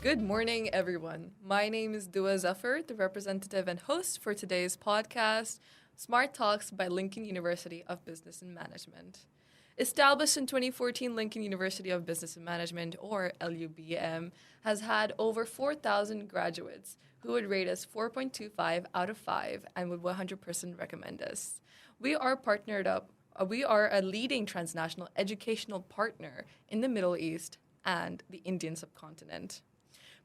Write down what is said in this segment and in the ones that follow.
Good morning, everyone. My name is Dua Zafar, the representative and host for today's podcast, Smart Talks by Lincoln University of Business and Management. Established in 2014, Lincoln University of Business and Management, or LUBM, has had over 4,000 graduates who would rate us 4.25 out of 5 and would 100% recommend us. We are partnered up. We are a leading transnational educational partner in the Middle East and the Indian subcontinent.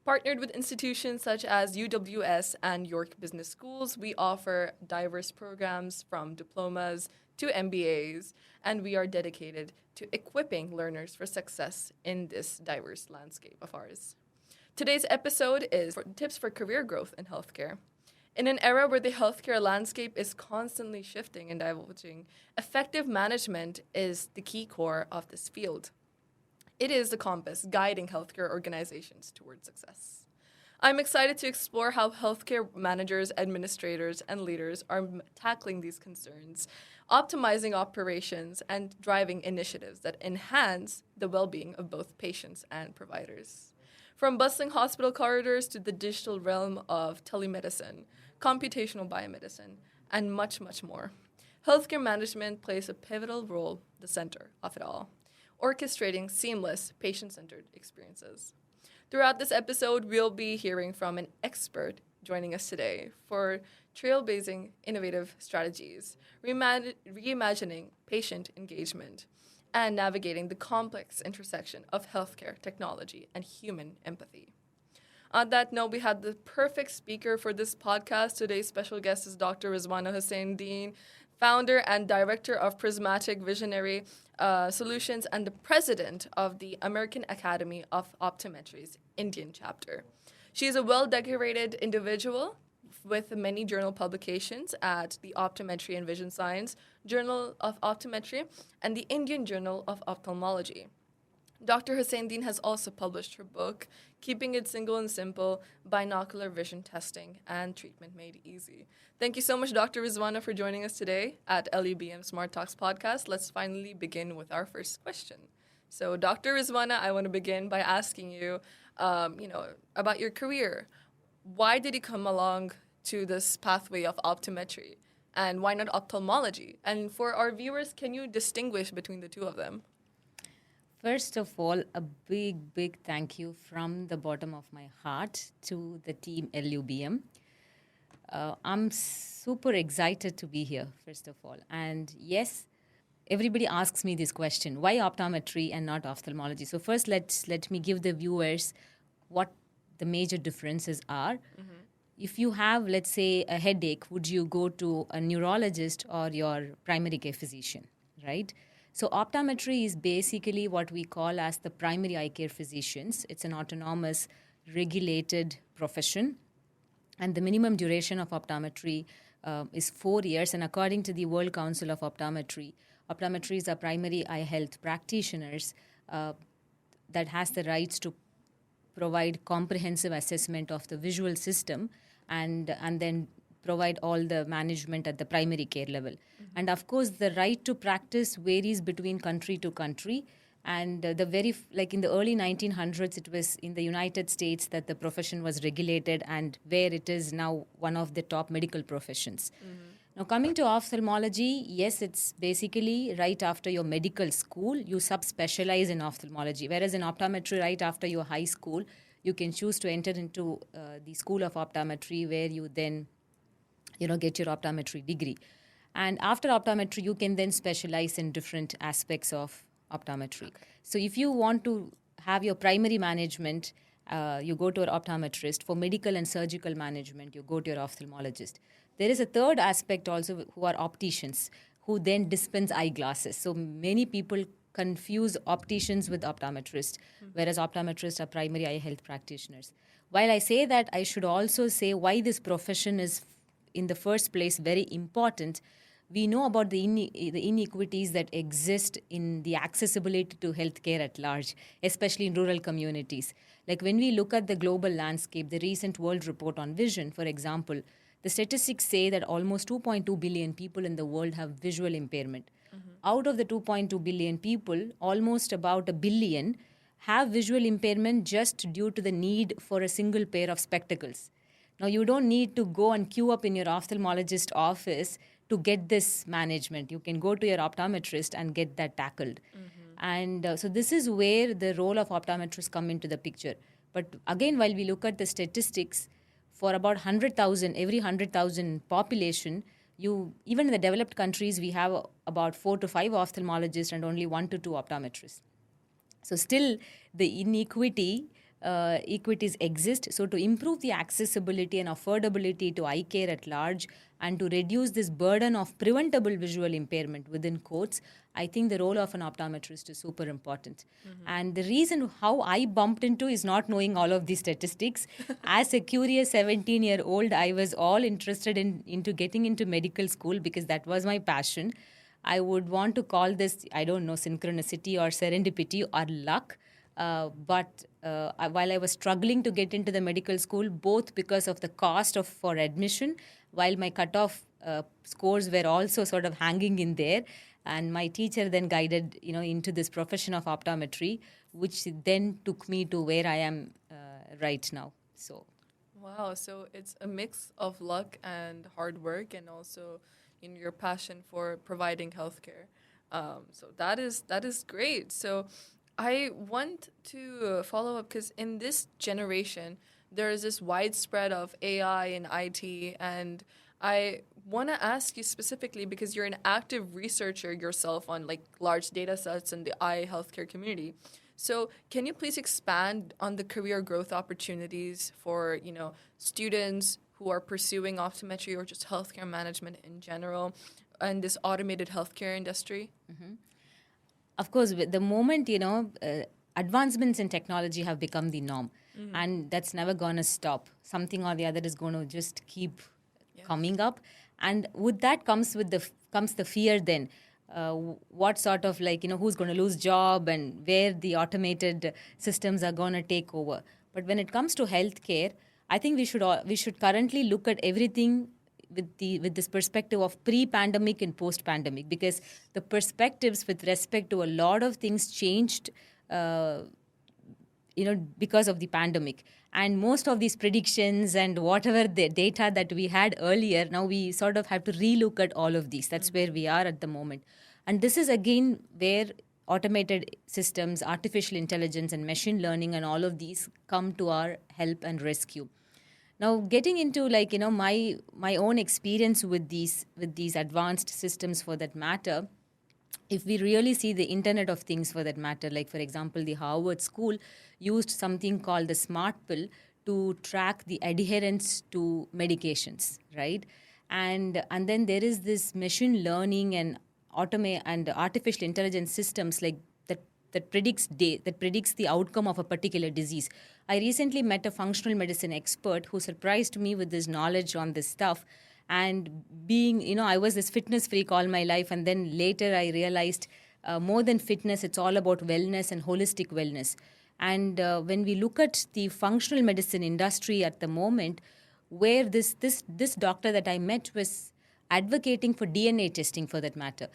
Partnered with institutions such as UWS and York Business Schools, we offer diverse programs from diplomas to MBAs, and we are dedicated to equipping learners for success in this diverse landscape of ours. Today's episode is tips for career growth in healthcare. In an era where the healthcare landscape is constantly shifting and diverging, effective management is the key core of this field. It is the compass guiding healthcare organizations towards success. I'm excited to explore how healthcare managers, administrators, and leaders are tackling these concerns, optimizing operations, and driving initiatives that enhance the well-being of both patients and providers. From bustling hospital corridors to the digital realm of telemedicine, computational biomedicine, and much, much more, healthcare management plays a pivotal role, the center of it all, orchestrating seamless, patient-centered experiences. Throughout this episode, we'll be hearing from an expert joining us today for trailblazing innovative strategies, reimagining patient engagement, and navigating the complex intersection of healthcare, technology, and human empathy. On that note, we had the perfect speaker for this podcast. Today's special guest is Dr. Rizwana Hussainden, founder and director of Prismatic Visionary Solutions and the president of the American Academy of Optometry's Indian chapter. She is a well-decorated individual with many journal publications at the Optometry and Vision Science, Journal of Optometry, and the Indian Journal of Ophthalmology. Dr. Hussainden has also published her book, Keeping It Single and Simple, Binocular Vision Testing and Treatment Made Easy. Thank you so much, Dr. Rizwana, for joining us today at LUBM Smart Talks podcast. Let's finally begin with our first question. So, Dr. Rizwana, I want to begin by asking you, about your career. Why did you come along to this pathway of optometry? And why not ophthalmology? And for our viewers, can you distinguish between the two of them? First of all, a big thank you from the bottom of my heart to the team LUBM. I'm super excited to be here, first of all. And yes, everybody asks me this question, why optometry and not ophthalmology? So first, let me give the viewers what the major differences are. Mm-hmm. If you have, let's say, a headache, would you go to a neurologist or your primary care physician, right? So optometry is basically what we call as the primary eye care physicians. It's an autonomous, regulated profession. And the minimum duration of optometry is 4 years. And according to the World Council of Optometry, optometrists are primary eye health practitioners that has the rights to provide comprehensive assessment of the visual system and then provide all the management at the primary care level. Mm-hmm. And of course, the right to practice varies between country to country. And in the early 1900s, it was in the United States that the profession was regulated and where it is now one of the top medical professions. Mm-hmm. Now, coming to ophthalmology, yes, it's basically right after your medical school, you subspecialize in ophthalmology. Whereas in optometry, right after your high school, you can choose to enter into the School of Optometry where you then get your optometry degree. And after optometry, you can then specialize in different aspects of optometry. Okay. So if you want to have your primary management, you go to an optometrist. For medical and surgical management, you go to your ophthalmologist. There is a third aspect also who are opticians, who then dispense eyeglasses. So many people confuse opticians with optometrists, whereas optometrists are primary eye health practitioners. While I say that, I should also say why this profession is in the first place very important. We know about the inequities that exist in the accessibility to healthcare at large, especially in rural communities. Like when we look at the global landscape, the recent World Report on Vision, for example, the statistics say that almost 2.2 billion people in the world have visual impairment. Mm-hmm. Out of the 2.2 billion people, almost about a billion have visual impairment just due to the need for a single pair of spectacles. Now, you don't need to go and queue up in your ophthalmologist office to get this management. You can go to your optometrist and get that tackled. And so this is where the role of optometrists come into the picture. But again, while we look at the statistics, for about 100,000, every 100,000 population, even in the developed countries, we have about 4 to 5 ophthalmologists and only 1 to 2 optometrists. So still the equities exist. So to improve the accessibility and affordability to eye care at large and to reduce this burden of preventable visual impairment within quotes, I think the role of an optometrist is super important. And the reason how I bumped into is not knowing all of these statistics. As a curious 17-year-old, I was all interested into getting into medical school because that was my passion. I would want to call this, I don't know, synchronicity or serendipity or luck. But while I was struggling to get into the medical school, both because of the cost for admission, while my cutoff scores were also sort of hanging in there, and my teacher then guided into this profession of optometry, which then took me to where I am right now. So, wow! So it's a mix of luck and hard work, and also your passion for providing healthcare. So that is great. So I want to follow up because in this generation, there is this widespread of AI and IT, and I want to ask you specifically because you're an active researcher yourself on like large data sets in the eye healthcare community. So can you please expand on the career growth opportunities for, students who are pursuing optometry or just healthcare management in general and this automated healthcare industry? Mm-hmm. Of course, the moment, advancements in technology have become the norm, and that's never going to stop. Something or the other is going to just keep coming up. And with that comes the fear then. What sort of who's going to lose job and where the automated systems are going to take over. But when it comes to healthcare, I think we should currently look at everything with this perspective of pre-pandemic and post-pandemic, because the perspectives with respect to a lot of things changed, because of the pandemic. And most of these predictions and whatever the data that we had earlier, now we sort of have to relook at all of these. That's where we are at the moment. And this is again where automated systems, artificial intelligence and machine learning and all of these come to our help and rescue. Now, getting into my own experience with these advanced systems for that matter, if we really see the Internet of Things for that matter, like for example, the Harvard School used something called the Smart Pill to track the adherence to medications, right? And then there is this machine learning and artificial intelligence systems that predicts the outcome of a particular disease. I recently met a functional medicine expert who surprised me with his knowledge on this stuff. And being, I was this fitness freak all my life. And then later I realized more than fitness, it's all about wellness and holistic wellness. And when we look at the functional medicine industry at the moment, where this doctor that I met was advocating for DNA testing for that matter.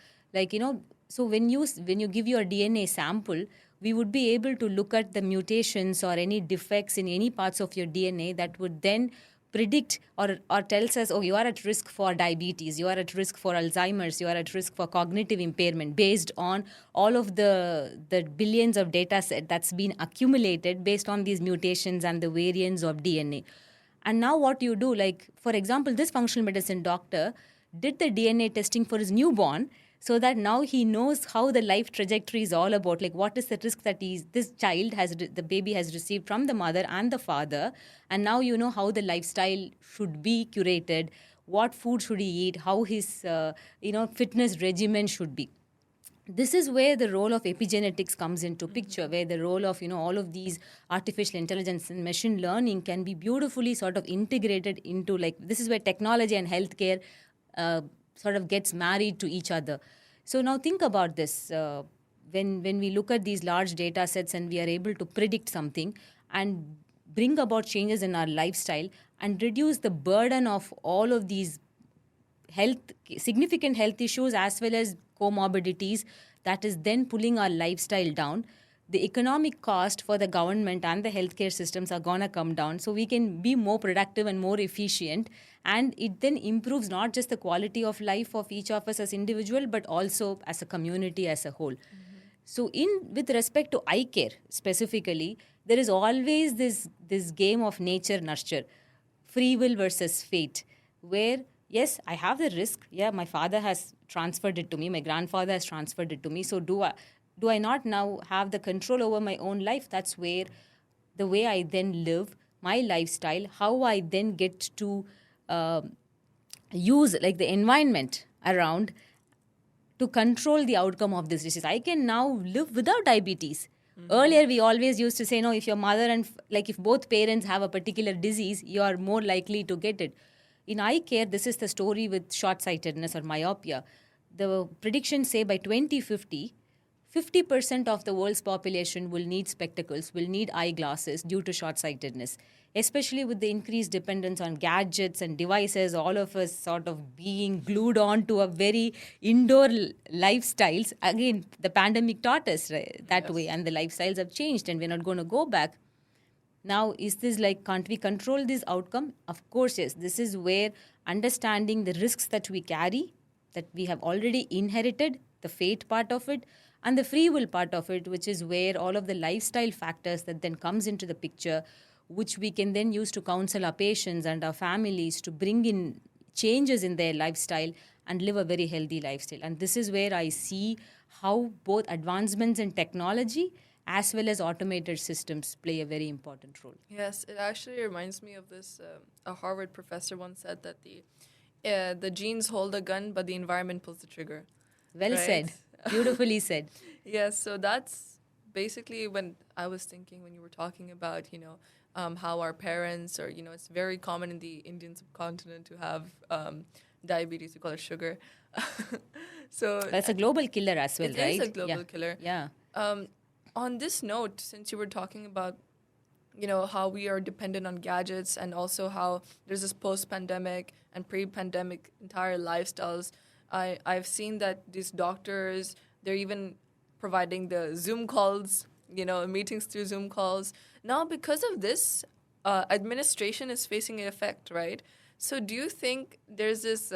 So when you give your DNA sample, we would be able to look at the mutations or any defects in any parts of your DNA that would then predict or tells us, oh, you are at risk for diabetes, you are at risk for Alzheimer's, you are at risk for cognitive impairment, based on all of the billions of data set that's been accumulated based on these mutations and the variants of DNA. And now what you do, for example, this functional medicine doctor did the DNA testing for his newborn, so that now he knows how the life trajectory is all about, what is the risk that the baby has received from the mother and the father, and now you know how the lifestyle should be curated, what food should he eat, how his fitness regimen should be. This is where the role of epigenetics comes into picture, where the role of all of these artificial intelligence and machine learning can be beautifully sort of integrated into this is where technology and healthcare sort of gets married to each other. So now think about this. When we look at these large data sets and we are able to predict something and bring about changes in our lifestyle and reduce the burden of all of these significant health issues as well as comorbidities that is then pulling our lifestyle down, the economic cost for the government and the healthcare systems are going to come down, so we can be more productive and more efficient, and it then improves not just the quality of life of each of us as individual, but also as a community as a whole. So in with respect to eye care specifically, there is always this game of nature nurture, free will versus fate, where yes, I have the risk. Yeah, my father has transferred it to me, my grandfather has transferred it to me. So do I not now have the control over my own life? That's where the way I then live my lifestyle, how I then get to uh, use like the environment around to control the outcome of this disease. I can now live without diabetes. Earlier, we always used to say, no, if your mother and like if both parents have a particular disease, you are more likely to get it. In eye care, this is the story with short-sightedness or myopia. The predictions say by 2050, 50% of the world's population will need spectacles, will need eyeglasses due to short-sightedness, especially with the increased dependence on gadgets and devices, all of us sort of being glued on to a very indoor lifestyles. Again, the pandemic taught us that way, and the lifestyles have changed, and we're not going to go back. Now, is this like, can't we control this outcome? Of course, yes. This is where understanding the risks that we carry, that we have already inherited, the fate part of it, and the free will part of it, which is where all of the lifestyle factors that then comes into the picture, which we can then use to counsel our patients and our families to bring in changes in their lifestyle and live a very healthy lifestyle. And this is where I see how both advancements in technology as well as automated systems play a very important role. Yes, it actually reminds me of this. A Harvard professor once said that the genes hold a gun, but the environment pulls the trigger. Well said. Beautifully said. Yes, so that's basically when I was thinking when you were talking about, how our parents or, it's very common in the Indian subcontinent to have diabetes. We call it sugar. So that's a global killer as well, right? It is a global killer. Yeah. On this note, since you were talking about, how we are dependent on gadgets and also how there's this post-pandemic and pre-pandemic entire lifestyles, I've seen that these doctors, they're even providing the Zoom calls, meetings through Zoom calls. Now, because of this, administration is facing an effect, right? So do you think there's this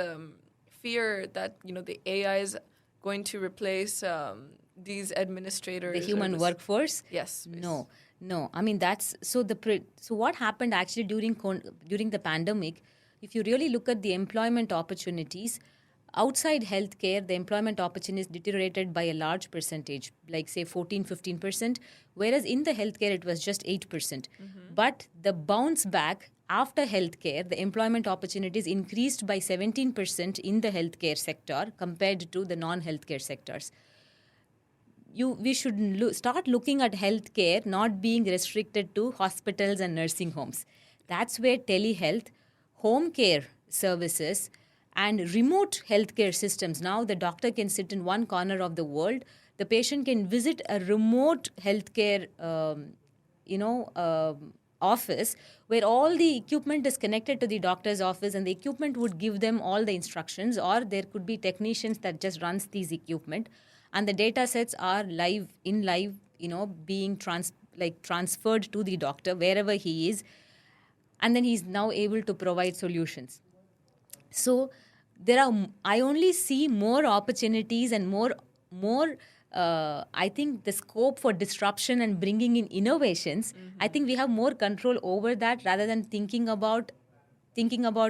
fear that, the AI is going to replace these administrators? The human workforce? Yes. Please. No. I mean, that's so what happened actually during the pandemic, if you really look at the employment opportunities, outside healthcare, the employment opportunities deteriorated by a large percentage, like say 14-15%, whereas in the healthcare, it was just 8%. But the bounce back after healthcare, the employment opportunities increased by 17% in the healthcare sector compared to the non-healthcare sectors. We should start looking at healthcare not being restricted to hospitals and nursing homes. That's where telehealth, home care services, and remote healthcare systems. Now the doctor can sit in one corner of the world. The patient can visit a remote healthcare, office where all the equipment is connected to the doctor's office, and the equipment would give them all the instructions, or there could be technicians that just runs these equipment, and the data sets are live, being transferred to the doctor wherever he is, and then he's now able to provide solutions. So I only see more opportunities and more. I think the scope for disruption and bringing in innovations. I think we have more control over that rather than thinking about,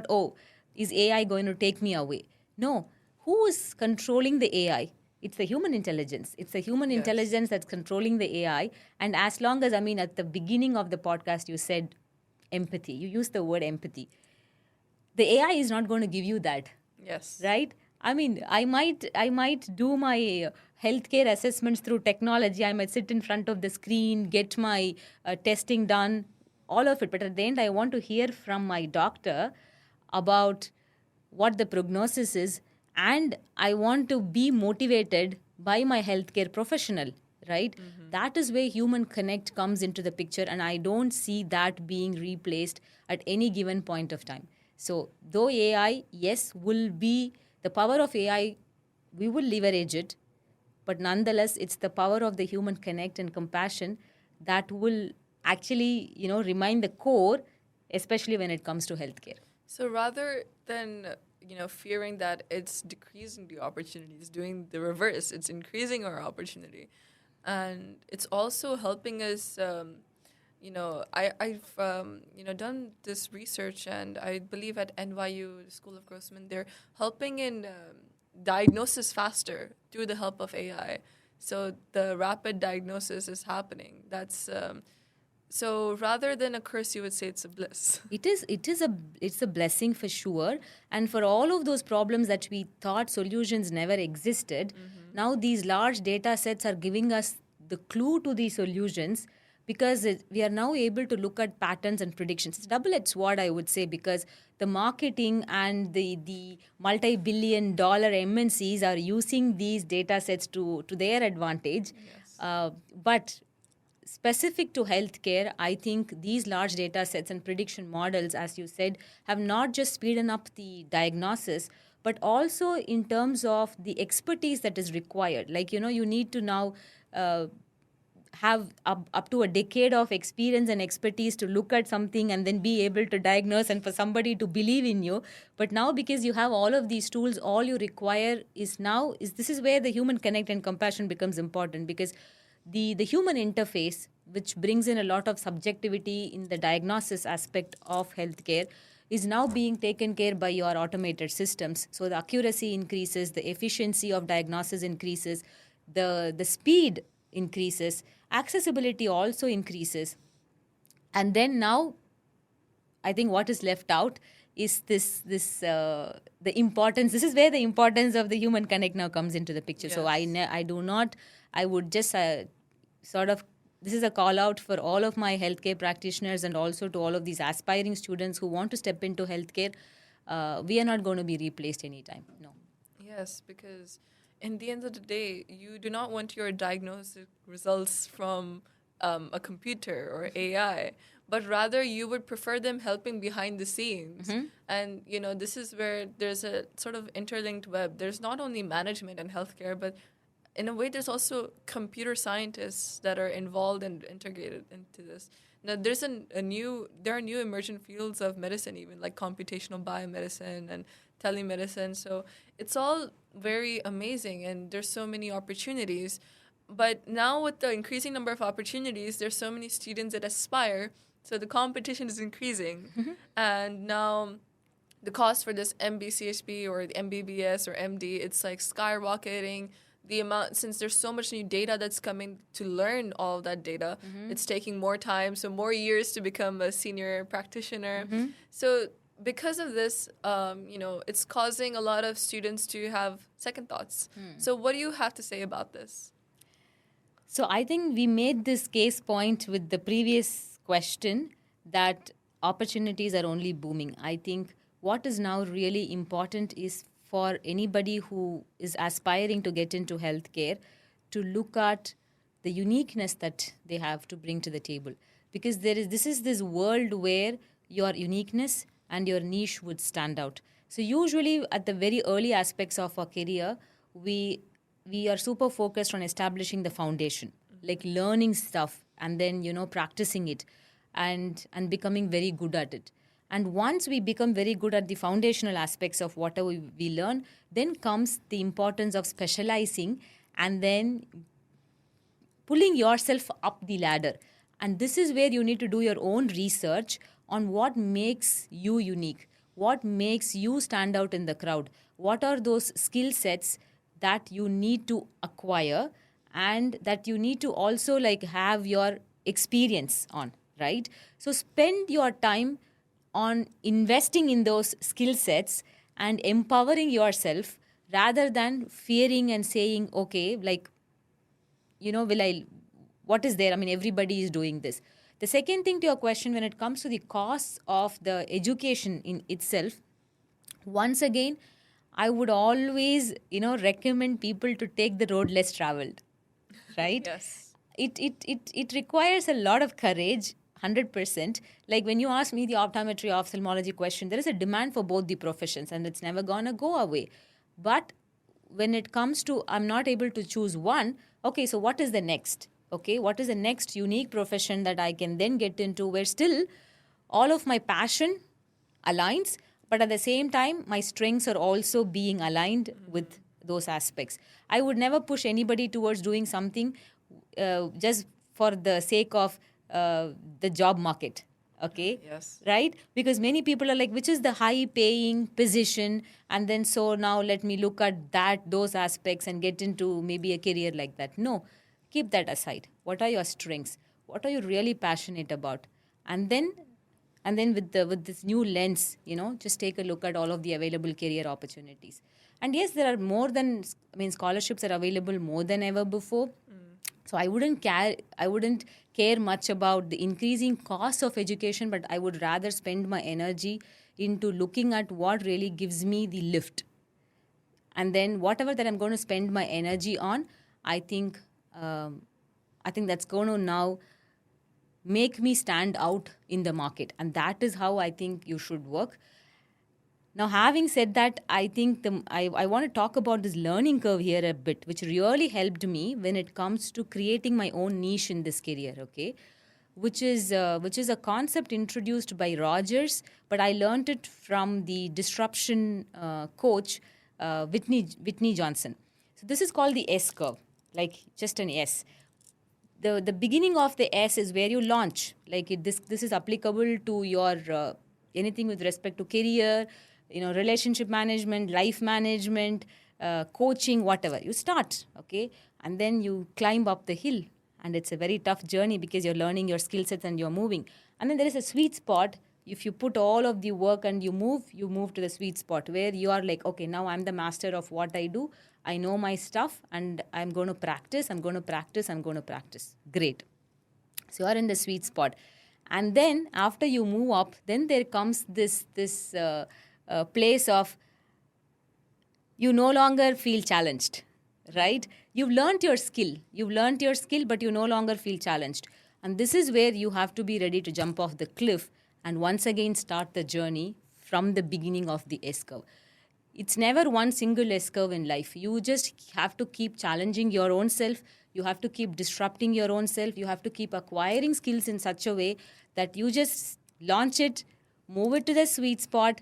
oh, is AI going to take me away? No, who is controlling the AI? It's the human intelligence. It's the human intelligence that's controlling the AI. And as long as, at the beginning of the podcast, you said empathy. You used the word empathy. The AI is not going to give you that. Yes. Right? I might do my healthcare assessments through technology. I might sit in front of the screen, get my testing done, all of it. But at the end, I want to hear from my doctor about what the prognosis is, and I want to be motivated by my healthcare professional, right? That is where human connect comes into the picture, and I don't see that being replaced at any given point of time. So though AI, yes, will be the power of AI, we will leverage it, but nonetheless, it's the power of the human connect and compassion that will actually, remain the core, especially when it comes to healthcare. So rather than fearing that it's decreasing the opportunities, doing the reverse, it's increasing our opportunity, and it's also helping us. I've done this research, and I believe at NYU School of Grossman, they're helping in diagnosis faster through the help of AI. So the rapid diagnosis is happening. That's so rather than a curse, you would say it's a bliss. It's a blessing for sure. And for all of those problems that we thought solutions never existed, now these large data sets are giving us the clue to these solutions, because we are now able to look at patterns and predictions. It's a double-edged sword, I would say, because the marketing and the multi-billion dollar MNCs are using these data sets to their advantage. Yes. But specific to healthcare, I think these large data sets and prediction models, as you said, have not just speeded up the diagnosis, but also in terms of the expertise that is required. Like, you need to now have up to a decade of experience and expertise to look at something and then be able to diagnose, and for somebody to believe in you. But now, because you have all of these tools, all you require is this is where the human connect and compassion becomes important, because the human interface, which brings in a lot of subjectivity in the diagnosis aspect of healthcare, is now being taken care by your automated systems. So the accuracy increases, the efficiency of diagnosis increases, the speed increases, accessibility also increases. And then now, I think what is left out is the importance. This is where the importance of the human connect now comes into the picture. Yes. I would just this is a call out for all of my healthcare practitioners, and also to all of these aspiring students who want to step into healthcare. We are not going to be replaced anytime. No. Yes, because in the end of the day, you do not want your diagnostic results from a computer or AI, but rather you would prefer them helping behind the scenes. And, this is where there's a sort of interlinked web. There's not only management and healthcare, but in a way, there's also computer scientists that are involved and integrated into this. Now, there are new emergent fields of medicine, even like computational biomedicine and telemedicine. So it's all very amazing, and there's so many opportunities. But now with the increasing number of opportunities, there's so many students that aspire. So the competition is increasing, and now the cost for this MBCHB or the MBBS or MD, it's like skyrocketing. The amount, since there's so much new data that's coming to learn all of that data, it's taking more time, so more years to become a senior practitioner. So because of this, it's causing a lot of students to have second thoughts. So what do you have to say about this? So I think we made this case point with the previous question that opportunities are only booming. I think what is now really important is for anybody who is aspiring to get into healthcare to look at the uniqueness that they have to bring to the table. Because this is this world where your uniqueness and your niche would stand out. So usually at the very early aspects of our career, we are super focused on establishing the foundation, like learning stuff and then, practicing it and becoming very good at it. And once we become very good at the foundational aspects of whatever we learn, then comes the importance of specializing and then pulling yourself up the ladder. And this is where you need to do your own research on what makes you unique, what makes you stand out in the crowd, what are those skill sets that you need to acquire and that you need to also have your experience on, right? So spend your time on investing in those skill sets and empowering yourself rather than fearing and saying, okay, what is there? I mean, everybody is doing this. The second thing to your question, when it comes to the costs of the education in itself, once again, I would always, recommend people to take the road less traveled, right? Yes. It requires a lot of courage, 100%. Like when you ask me the optometry, ophthalmology question, there is a demand for both the professions and it's never going to go away. But when it comes to I'm not able to choose one, okay, so what is the next? Okay, what is the next unique profession that I can then get into where still all of my passion aligns, but at the same time, my strengths are also being aligned with those aspects. I would never push anybody towards doing something just for the sake of the job market. Okay. Yes. Right? Because many people are like, which is the high paying position? And then so now let me look at those aspects and get into maybe a career like that. No, keep that aside. What are your strengths? What are you really passionate about? And then with this new lens, just take a look at all of the available career opportunities. And yes, there are scholarships are available more than ever before. So I wouldn't care much about the increasing cost of education, but I would rather spend my energy into looking at what really gives me the lift. And then whatever that I'm going to spend my energy on, I think that's going to now make me stand out in the market. And that is how I think you should work. Now, having said that, I think I want to talk about this learning curve here a bit, which really helped me when it comes to creating my own niche in this career, okay? Which is a concept introduced by Rogers, but I learned it from the disruption coach, Whitney Johnson. So this is called the S curve, like just an S. The beginning of the S is where you launch. Like this is applicable to your anything with respect to career, relationship management, life management, coaching, whatever. You start, okay? And then you climb up the hill. And it's a very tough journey because you're learning your skill sets and you're moving. And then there is a sweet spot. If you put all of the work and you move to the sweet spot where you are like, okay, now I'm the master of what I do. I know my stuff and I'm going to practice. Great. So you're in the sweet spot. And then after you move up, then there comes this place of you no longer feel challenged, right? You've learned your skill, but you no longer feel challenged. And this is where you have to be ready to jump off the cliff and once again start the journey from the beginning of the S curve. It's never one single S curve in life. You just have to keep challenging your own self. You have to keep disrupting your own self. You have to keep acquiring skills in such a way that you just launch it, move it to the sweet spot,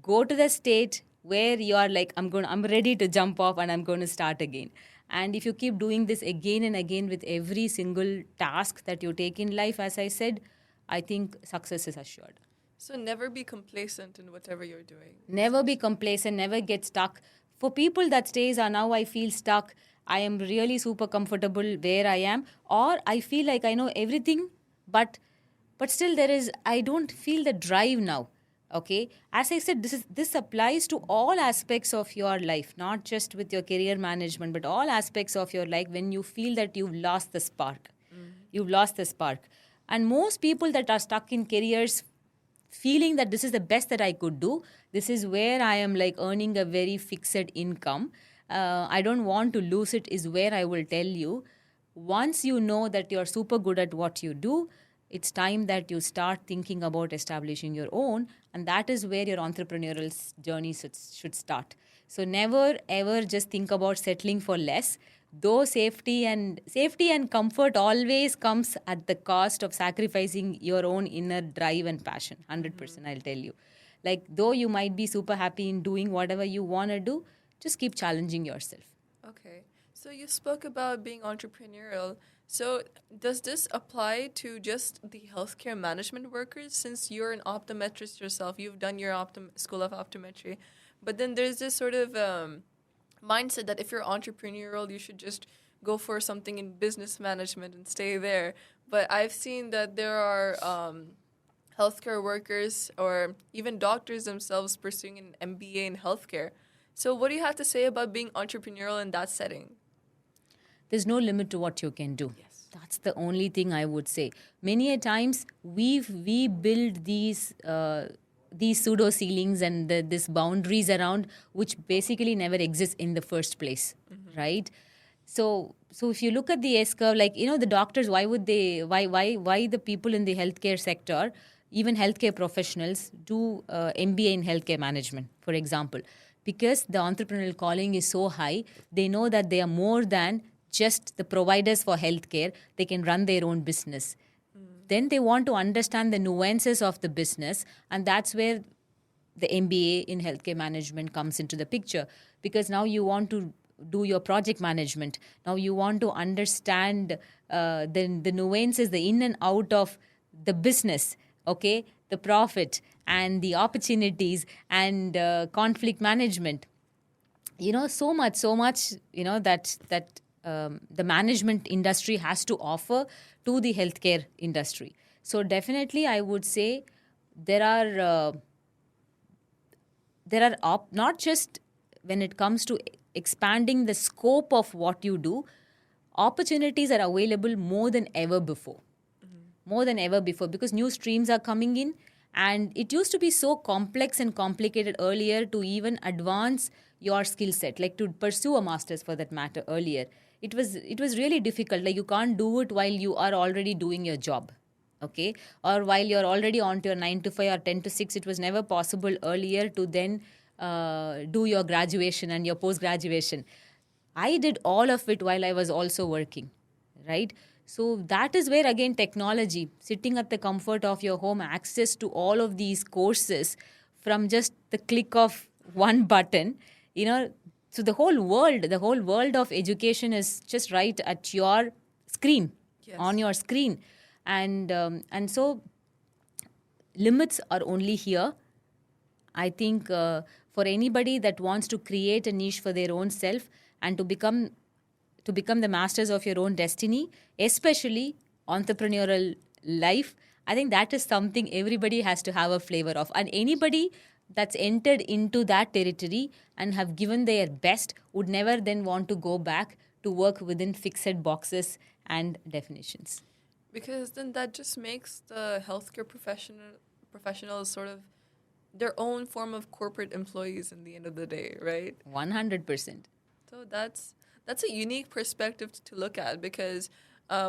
go to the state where you are like, I'm ready to jump off and I'm going to start again. And if you keep doing this again and again with every single task that you take in life, as I said, I think success is assured. So never be complacent in whatever you're doing. Never be complacent, never get stuck. For people that stays are now I feel stuck, I am really super comfortable where I am, or I feel like I know everything, but still I don't feel the drive now. Okay, as I said, this applies to all aspects of your life, not just with your career management, but all aspects of your life when you feel that you've lost the spark. You've lost the spark. And most people that are stuck in careers feeling that this is the best that I could do, this is where I am like earning a very fixed income, I don't want to lose it, is where I will tell you, once you know that you're super good at what you do, it's time that you start thinking about establishing your own, and that is where your entrepreneurial journey should start. So never ever just think about settling for less, though safety and comfort always comes at the cost of sacrificing your own inner drive and passion. 100%, I'll tell you. Like, though you might be super happy in doing whatever you want to do, just keep challenging yourself. Okay. So you spoke about being entrepreneurial. So does this apply to just the healthcare management workers? Since you're an optometrist yourself, you've done your school of optometry. But then there's this sort of mindset that if you're entrepreneurial, you should just go for something in business management and stay there. But I've seen that there are healthcare workers or even doctors themselves pursuing an MBA in healthcare. So what do you have to say about being entrepreneurial in that setting? There's no limit to what you can do. Yes. That's the only thing I would say. Many a times we build these pseudo ceilings and these boundaries around which basically never exist in the first place, right? So if you look at the S curve, like, the doctors, why the people in the healthcare sector, even healthcare professionals, do MBA in healthcare management, for example? because the entrepreneurial calling is so high. They know that they are more than just the providers for healthcare. They can run their own business. Then they want to understand the nuances of the business, and that's where the MBA in healthcare management comes into the picture, because now you want to do your project management. Now you want to understand the nuances, the in and out of the business, okay, the profit and the opportunities and conflict management. So much, that the management industry has to offer to the healthcare industry. So definitely, I would say there are not just when it comes to expanding the scope of what you do, opportunities are available more than ever before. More than ever before, because new streams are coming in, and it used to be so complex and complicated earlier to even advance your skill set, like to pursue a master's for that matter earlier. It was really difficult. Like, you can't do it while you are already doing your job, okay, or while you're already on to your 9 to 5 or 10 to 6. It was never possible earlier to then do your graduation and your post graduation. I did all of it while I was also working, right? So that is where, again, technology, sitting at the comfort of your home, access to all of these courses from just the click of one button, so the whole world of education is just right at your screen, Yes. on your screen. And so limits are only here. I think for anybody that wants to create a niche for their own self and to become the masters of your own destiny, especially entrepreneurial life, I think that is something everybody has to have a flavor of. And anybody that's entered into that territory and have given their best would never then want to go back to work within fixed boxes and definitions. Because then that just makes the healthcare professionals sort of their own form of corporate employees in the end of the day, right? 100%. So that's a unique perspective to look at, because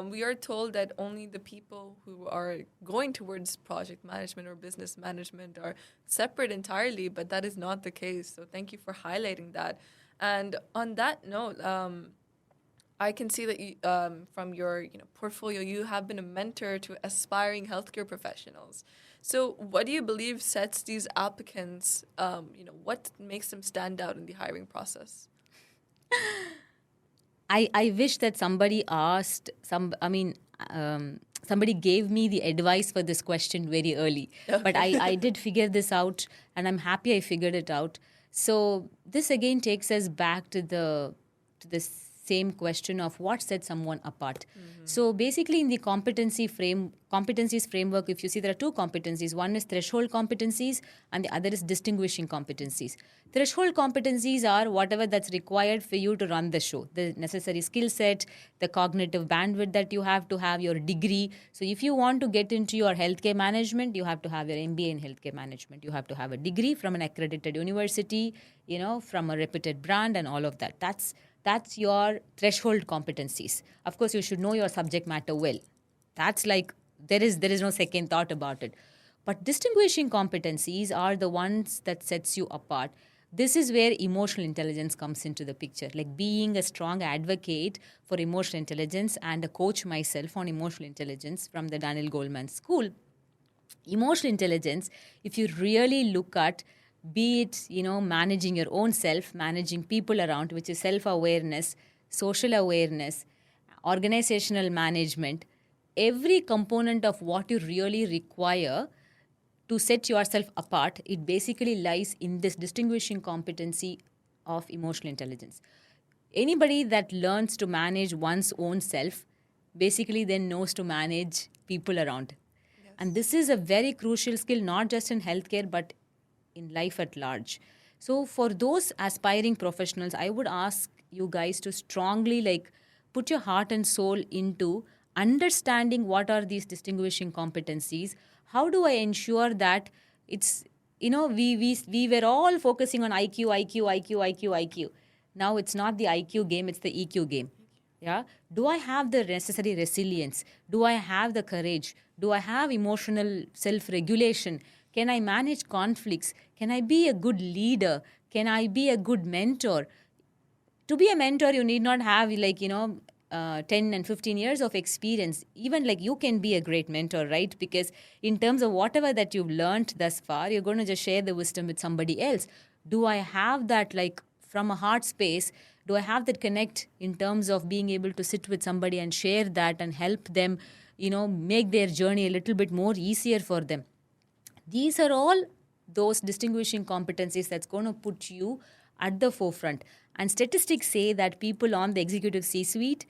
we are told that only the people who are going towards project management or business management are separate entirely, but that is not the case. So thank you for highlighting that. And on that note, I can see that you, from your portfolio, you have been a mentor to aspiring healthcare professionals. So what do you believe sets these applicants, what makes them stand out in the hiring process? I wish that somebody somebody gave me the advice for this question very early. Okay. But I did figure this out, and I'm happy I figured it out. So this again takes us back to the same question of what sets someone apart. Mm-hmm. So basically, in the competencies framework, if you see, there are two competencies. One is threshold competencies, and the other is distinguishing competencies. Threshold competencies are whatever that's required for you to run the show, the necessary skill set, the cognitive bandwidth that you have to have, your degree. So if you want to get into your healthcare management, you have to have your MBA in healthcare management. You have to have a degree from an accredited university, from a reputed brand, and all of that. That's your threshold competencies. Of course, you should know your subject matter well. That's like, there is no second thought about it. But distinguishing competencies are the ones that sets you apart. This is where emotional intelligence comes into the picture. Like being a strong advocate for emotional intelligence and a coach myself on emotional intelligence from the Daniel Goleman School. Emotional intelligence, if you really look at, be it, managing your own self, managing people around, which is self-awareness, social awareness, organizational management, every component of what you really require to set yourself apart, it basically lies in this distinguishing competency of emotional intelligence. Anybody that learns to manage one's own self basically then knows to manage people around. Yes. And this is a very crucial skill, not just in healthcare, but in life at large. So for those aspiring professionals, I would ask you guys to strongly put your heart and soul into understanding what are these distinguishing competencies. How do I ensure that it's, we were all focusing on IQ. Now it's not the IQ game, it's the EQ game. Yeah. Do I have the necessary resilience? Do I have the courage? Do I have emotional self-regulation? Can I manage conflicts? Can I be a good leader? Can I be a good mentor? To be a mentor, you need not have 10 and 15 years of experience. Even like you can be a great mentor, right? Because in terms of whatever that you've learned thus far, you're going to just share the wisdom with somebody else. Do I have that, like, from a heart space? Do I have that connect in terms of being able to sit with somebody and share that and help them, make their journey a little bit more easier for them? These are all those distinguishing competencies that's going to put you at the forefront. And statistics say that people on the executive C-suite,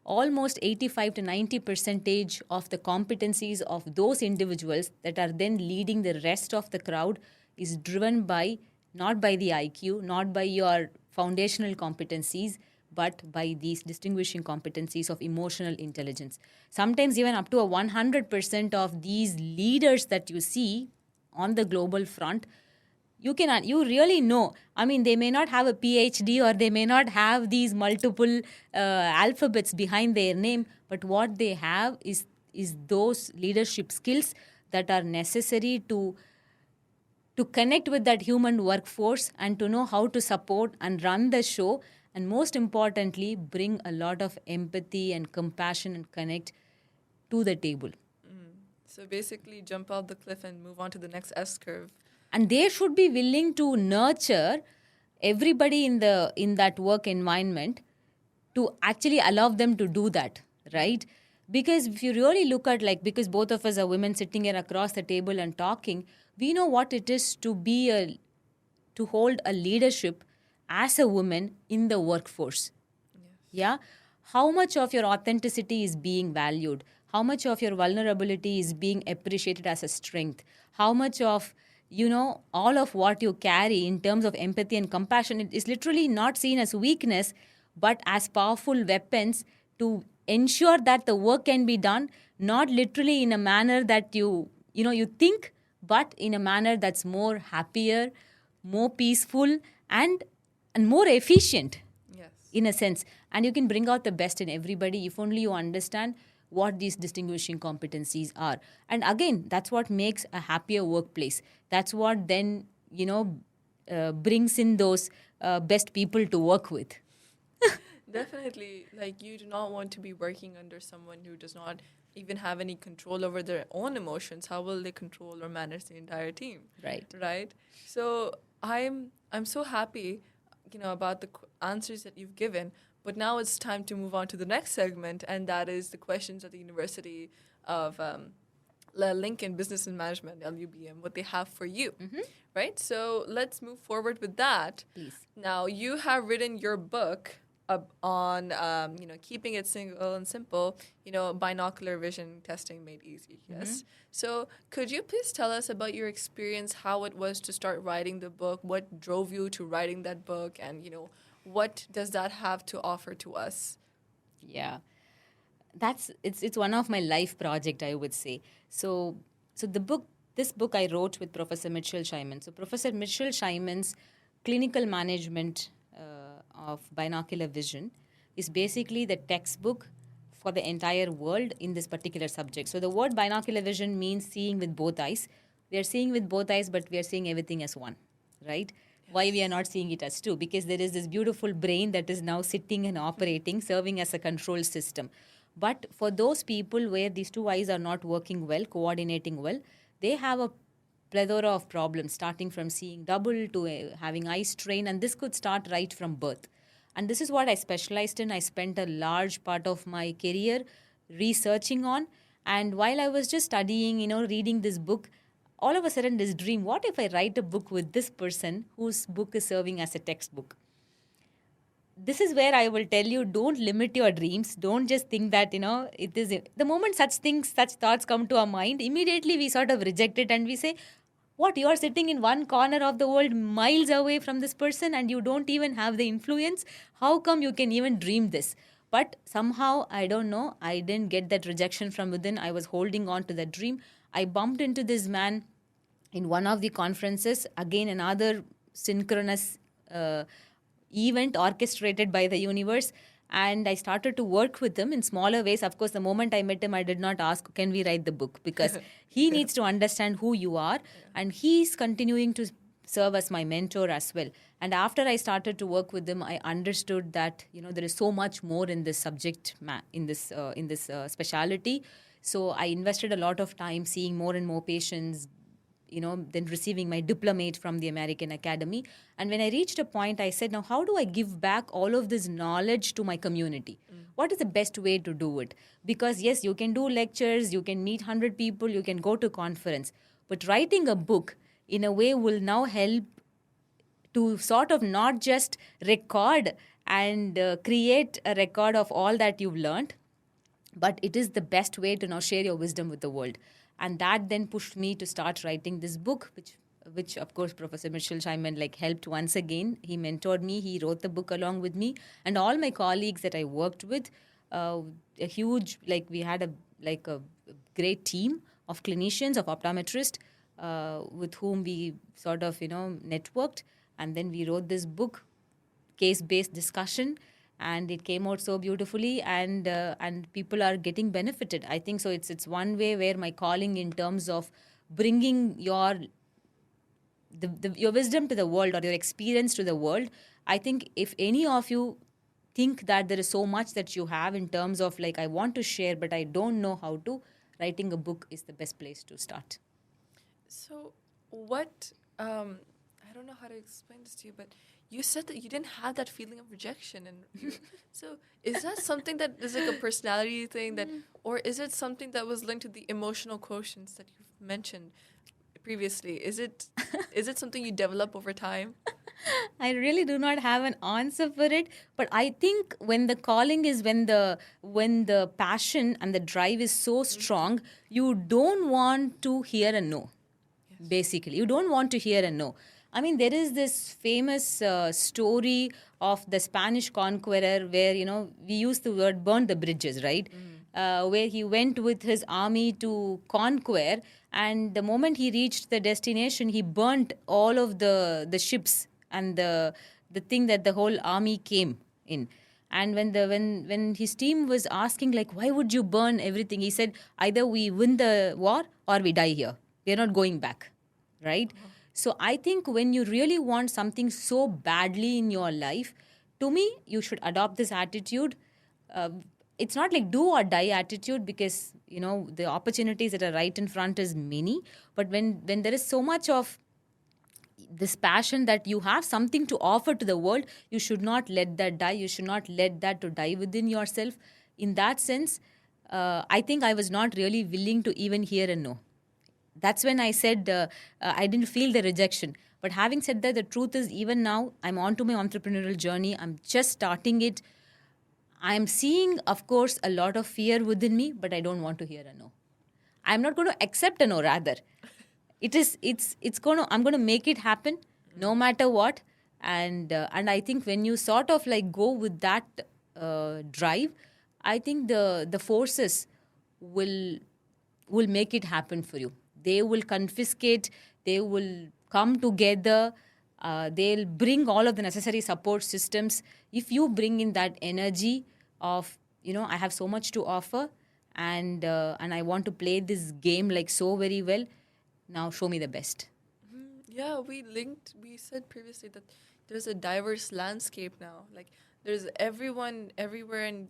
almost 85 to 90 percentage of the competencies of those individuals that are then leading the rest of the crowd is driven by, not by the IQ, not by your foundational competencies, but by these distinguishing competencies of emotional intelligence. Sometimes even up to a 100% of these leaders that you see on the global front, you really know. I mean, they may not have a PhD or they may not have these multiple alphabets behind their name, but what they have is those leadership skills that are necessary to connect with that human workforce and to know how to support and run the show, and most importantly, bring a lot of empathy and compassion and connect to the table. So basically, jump off the cliff and move on to the next S curve. And they should be willing to nurture everybody in that work environment to actually allow them to do that, right? Because if you really look at, like, because both of us are women sitting here across the table and talking, we know what it is to hold a leadership as a woman in the workforce. Yes. Yeah? How much of your authenticity is being valued? How much of your vulnerability is being appreciated as a strength? How much of, all of what you carry in terms of empathy and compassion, it is literally not seen as weakness, but as powerful weapons to ensure that the work can be done, not literally in a manner that you think, but in a manner that's more happier, more peaceful, and more efficient. Yes. In a sense. And you can bring out the best in everybody if only you understand what these distinguishing competencies are. And again, that's what makes a happier workplace. That's what then, brings in those best people to work with. Definitely. Like, you do not want to be working under someone who does not even have any control over their own emotions. How will they control or manage the entire team? Right. So I'm so happy, about the answers that you've given. But now it's time to move on to the next segment, and that is the questions at the University of Lincoln Business and Management, LUBM, what they have for you, right? So let's move forward with that. Please. Now, you have written your book on, keeping it single and simple, binocular vision testing made easy, yes? So could you please tell us about your experience, how it was to start writing the book, what drove you to writing that book, and, what does that have to offer to us? Yeah, it's one of my life project, I would say. So this book I wrote with Professor Mitchell Scheiman. So Professor Mitchell Scheiman's clinical management of binocular vision is basically the textbook for the entire world in this particular subject. So the word binocular vision means seeing with both eyes. We are seeing with both eyes, but we are seeing everything as one, right? Why we are not seeing it as two? Because there is this beautiful brain that is now sitting and operating, serving as a control system. But for those people where these two eyes are not working well, coordinating well, they have a plethora of problems, starting from seeing double to having eye strain, and this could start right from birth. And this is what I specialized in. I spent a large part of my career researching on. And while I was just studying, reading this book, all of a sudden this dream, what if I write a book with this person whose book is serving as a textbook? This is where I will tell you, don't limit your dreams. Don't just think that, it is. The moment such thoughts come to our mind, immediately we sort of reject it and we say, what, you are sitting in one corner of the world miles away from this person and you don't even have the influence? How come you can even dream this? But somehow, I don't know, I didn't get that rejection from within. I was holding on to that dream. I bumped into this man in one of the conferences, again another synchronous event orchestrated by the universe. And I started to work with him in smaller ways. Of course, the moment I met him, I did not ask, can we write the book? Because he needs to understand who you are. And he's continuing to serve as my mentor as well. And after I started to work with him, I understood that, there is so much more in this subject, in this specialty. So I invested a lot of time seeing more and more patients, then receiving my diplomate from the American Academy. And when I reached a point, I said, now how do I give back all of this knowledge to my community? What is the best way to do it? Because yes, you can do lectures, you can meet 100 people, you can go to conference. But writing a book in a way will now help to sort of not just record and create a record of all that you've learned, but it is the best way to now share your wisdom with the world. And that then pushed me to start writing this book, which of course Professor Mitchell Scheinman helped once again. He mentored me, he wrote the book along with me, and all my colleagues that I worked with, a huge, we had a great team of clinicians, of optometrists, with whom we sort of, networked. And then we wrote this book, case-based discussion, and it came out so beautifully, and people are getting benefited. I think so. It's one way where my calling in terms of bringing your wisdom to the world, or your experience to the world. I think if any of you think that there is so much that you have in terms of I want to share, but I don't know how to, writing a book is the best place to start. So what, I don't know how to explain this to you, but you said that you didn't have that feeling of rejection. And so is that something that is a personality thing, that, or is it something that was linked to the emotional quotients that you've mentioned previously? Is it something you develop over time? I really do not have an answer for it, but I think when the calling is, when the passion and the drive is so strong, you don't want to hear a no. Yes. Basically, you don't want to hear a no. I mean, there is this famous story of the Spanish conqueror where, we use the word burn the bridges, right? Where he went with his army to conquer, and the moment he reached the destination, he burnt all of the ships and the thing that the whole army came in. And when his team was asking, why would you burn everything? He said, either we win the war or we die here. We are not going back, right? Uh-huh. So I think when you really want something so badly in your life, to me, you should adopt this attitude. It's not do or die attitude, because, the opportunities that are right in front is many. But when there is so much of this passion that you have something to offer to the world, you should not let that die. You should not let that to die within yourself. In that sense, I think I was not really willing to even hear a no. That's when I said I didn't feel the rejection. But having said that, the truth is, even now, I'm on to my entrepreneurial journey. I'm just starting it. I'm seeing, of course, a lot of fear within me, but I don't want to hear a no. I'm not going to accept a no, rather. I'm going to make it happen no matter what. And I think when you sort of go with that drive, I think the forces will make it happen for you. They will confiscate, they will come together, they'll bring all of the necessary support systems. If you bring in that energy of, I have so much to offer, and I want to play this game so very well, now show me the best. Yeah, we said previously that there's a diverse landscape now. There's everyone everywhere, and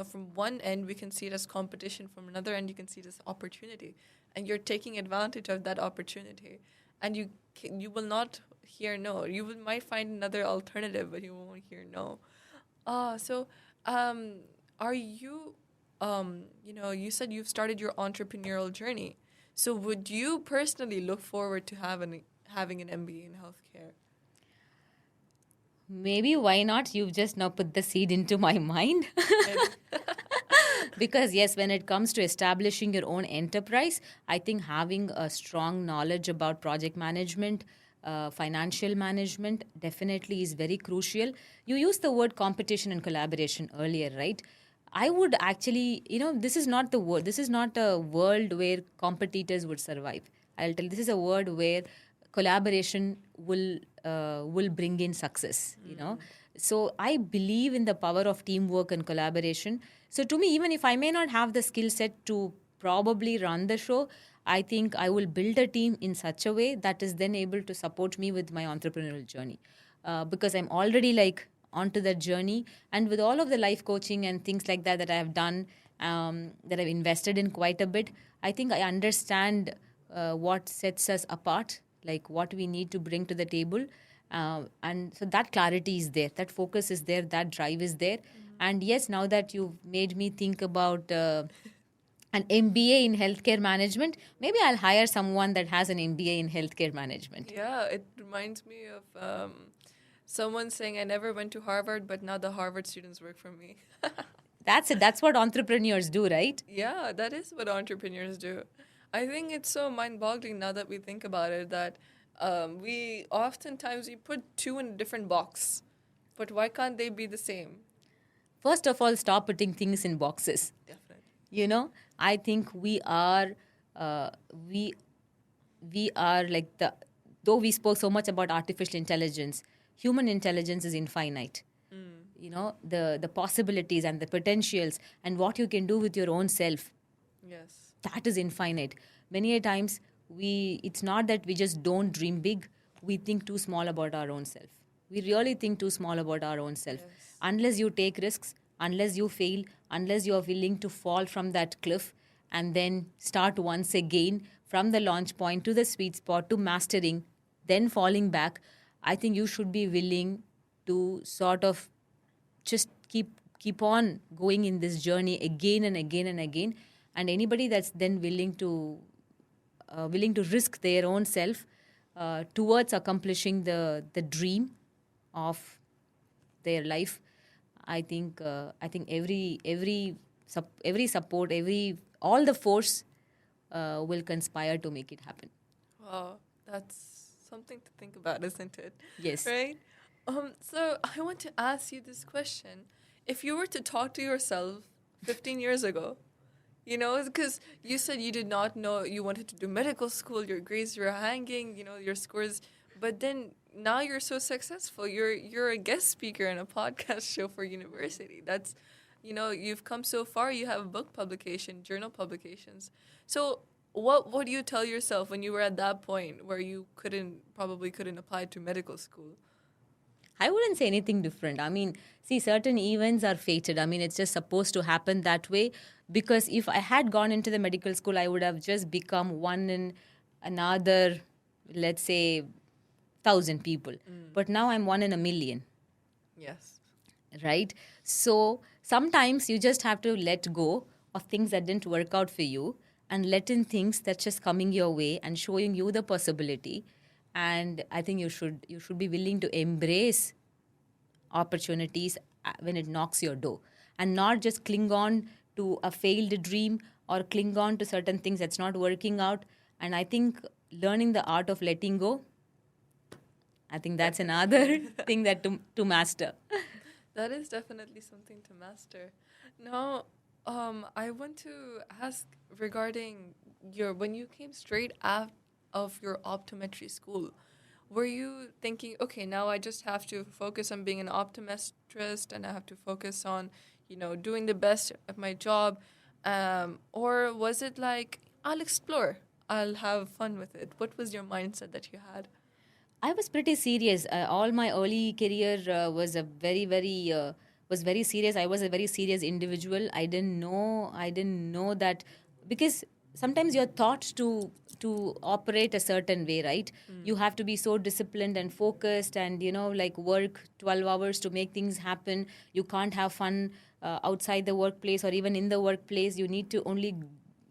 from one end we can see it as competition, from another end you can see it as opportunity, and you're taking advantage of that opportunity, and you will not hear no. You might find another alternative, but you won't hear no. So are you you said you've started your entrepreneurial journey. So would you personally look forward to having an MBA in healthcare? Maybe, why not? You've just now put the seed into my mind. Because yes, when it comes to establishing your own enterprise, I think having a strong knowledge about project management, financial management definitely is very crucial. You used the word competition and collaboration earlier, right? I would actually, this is not the world. This is not a world where competitors would survive. I'll tell you, this is a world where collaboration will bring in success. So I believe in the power of teamwork and collaboration. So to me, even if I may not have the skill set to probably run the show, I think I will build a team in such a way that is then able to support me with my entrepreneurial journey. Because I'm already like onto that journey, and with all of the life coaching and things like that I have done, that I've invested in quite a bit, I think I understand what sets us apart, like what we need to bring to the table. And so that clarity is there, that focus is there, that drive is there. And yes, now that you've made me think about an MBA in healthcare management, maybe I'll hire someone that has an MBA in healthcare management. Yeah, it reminds me of someone saying, I never went to Harvard, but now the Harvard students work for me. That's it. That's what entrepreneurs do, right? Yeah, that is what entrepreneurs do. I think it's so mind-boggling now that we think about it that we oftentimes we put two in a different box, but why can't they be the same? First of all, stop putting things in boxes. Definitely. You know, I think uh, we we are like the, though we spoke so much about artificial intelligence, human intelligence is infinite. You know, the possibilities and the potentials and what you can do with your own self, Yes. that is infinite. Many a times it's not that we just don't dream big, we think too small about our own self. We really think too small about our own self. Yes. Unless you take risks, unless you fail, unless you are willing to fall from that cliff and then start once again from the launch point to the sweet spot to mastering, then falling back, I think you should be willing to sort of just keep on going in this journey again and again and again. And anybody that's then willing to risk their own self towards accomplishing the dream of their life, I think every support, every all the force will conspire to make it happen. Wow, that's something to think about, isn't it? Yes. Right? So I want to ask you this question. If you were to talk to yourself 15 years ago, you know, because you said you did not know you wanted to do medical school, your grades were hanging, you know, your scores, but then now you're so successful. You're a guest speaker in a podcast show for university. That's, you know, you've come so far. You have book publication, journal publications. So what do you tell yourself when you were at that point where you probably couldn't apply to medical school? I wouldn't say anything different. I mean, see, certain events are fated. I mean, it's just supposed to happen that way. Because if I had gone into the medical school, I would have just become one in another, let's say, 1,000 people. But now I'm one in a million, Yes. right? So sometimes you just have to let go of things that didn't work out for you and let in things that's just coming your way and showing you the possibility. And I think you should be willing to embrace opportunities when it knocks your door, and not just cling on to a failed dream or cling on to certain things that's not working out. And I think learning the art of letting go, I think that's another thing that to master. That is definitely something to master. Now, I want to ask regarding when you came straight out of your optometry school, were you thinking, okay, now I just have to focus on being an optometrist and I have to focus on, you know, doing the best at my job? Or was it like, I'll explore, I'll have fun with it? What was your mindset that you had? I was pretty serious. All my early career was very serious. I was a very serious individual. I didn't know that, because sometimes you're taught to operate a certain way, right? You have to be so disciplined and focused, and like work 12 hours to make things happen. You can't have fun outside the workplace or even in the workplace. You need to only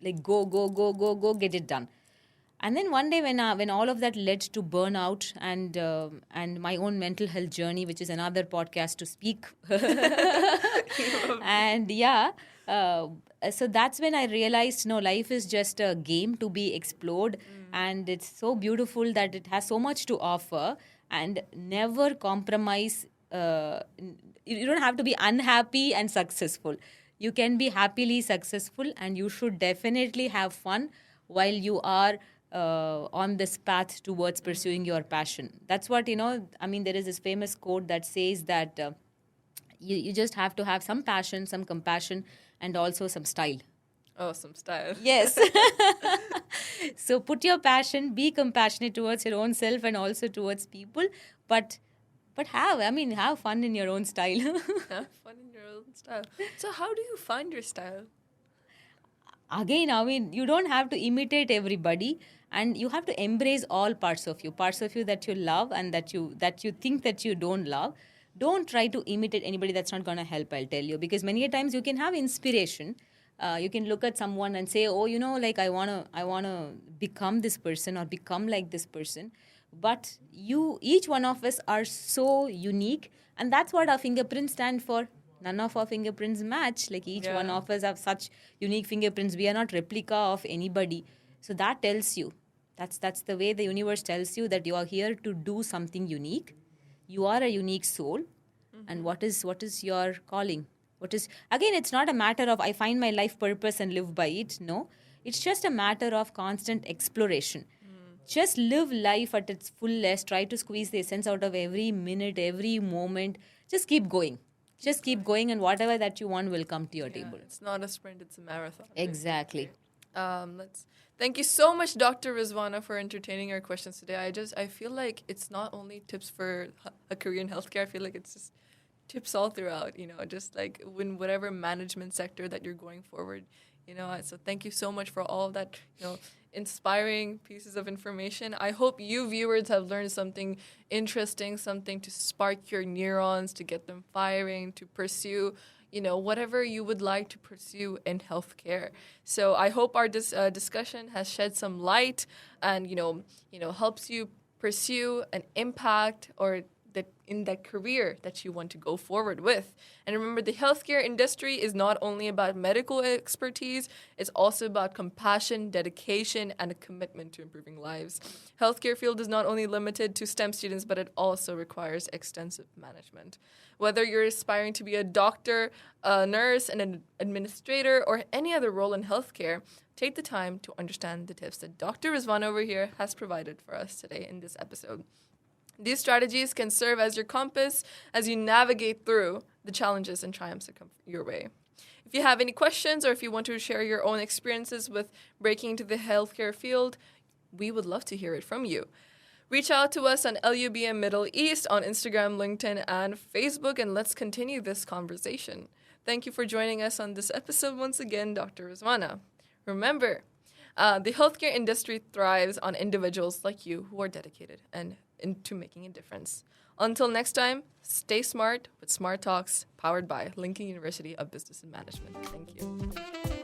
like go get it done. And then one day, when all of that led to burnout and my own mental health journey, which is another podcast to speak, and so that's when I realized, no, life is just a game to be explored, and it's so beautiful that it has so much to offer, and never compromise. You don't have to be unhappy and successful. You can be happily successful, and you should definitely have fun while you are on this path towards pursuing your passion. That's what, there is this famous quote that says that you just have to have some passion, some compassion, and also some style. Oh, some style. Yes. So put your passion, be compassionate towards your own self and also towards people, but have fun in your own style. Have fun in your own style. So how do you find your style? Again, you don't have to imitate everybody, and you have to embrace all parts of you that you love and that you think that you don't love. Don't try to imitate anybody. That's not going to help, I'll tell you, because many a times you can have inspiration. You can look at someone and say, oh, like I wanna become this person or become like this person. But each one of us are so unique, and that's what our fingerprints stand for. None of our fingerprints match. Like each one of us have such unique fingerprints. We are not replica of anybody. So that tells you, that's the way the universe tells you that you are here to do something unique. You are a unique soul. Mm-hmm. And what is your calling? Again, it's not a matter of I find my life purpose and live by it. No, it's just a matter of constant exploration. Just live life at its fullest. Try to squeeze the essence out of every minute, every moment. Just keep going. Just keep going, and whatever that you want will come to your table. It's not a sprint, it's a marathon. Exactly. Thank you so much, Dr. Rizwana, for entertaining our questions today. I feel like it's not only tips for a career in healthcare. I feel like it's just tips all throughout, just like in whatever management sector that you're going forward, So thank you so much for all of that, inspiring pieces of information. I hope you viewers have learned something interesting, something to spark your neurons, to get them firing, to pursue, whatever you would like to pursue in healthcare. So I hope our discussion has shed some light and, helps you pursue an impact or in that career that you want to go forward with. And remember, the healthcare industry is not only about medical expertise, it's also about compassion, dedication, and a commitment to improving lives. Healthcare field is not only limited to STEM students, but it also requires extensive management. Whether you're aspiring to be a doctor, a nurse, an administrator, or any other role in healthcare, take the time to understand the tips that Dr. Rizwana over here has provided for us today in this episode. These strategies can serve as your compass as you navigate through the challenges and triumphs that come your way. If you have any questions or if you want to share your own experiences with breaking into the healthcare field, we would love to hear it from you. Reach out to us on LUBM Middle East on Instagram, LinkedIn, and Facebook, and let's continue this conversation. Thank you for joining us on this episode once again, Dr. Rizwana. Remember, the healthcare industry thrives on individuals like you who are dedicated and into making a difference. Until next time, stay smart with Smart Talks, powered by Lincoln University of Business and Management. Thank you.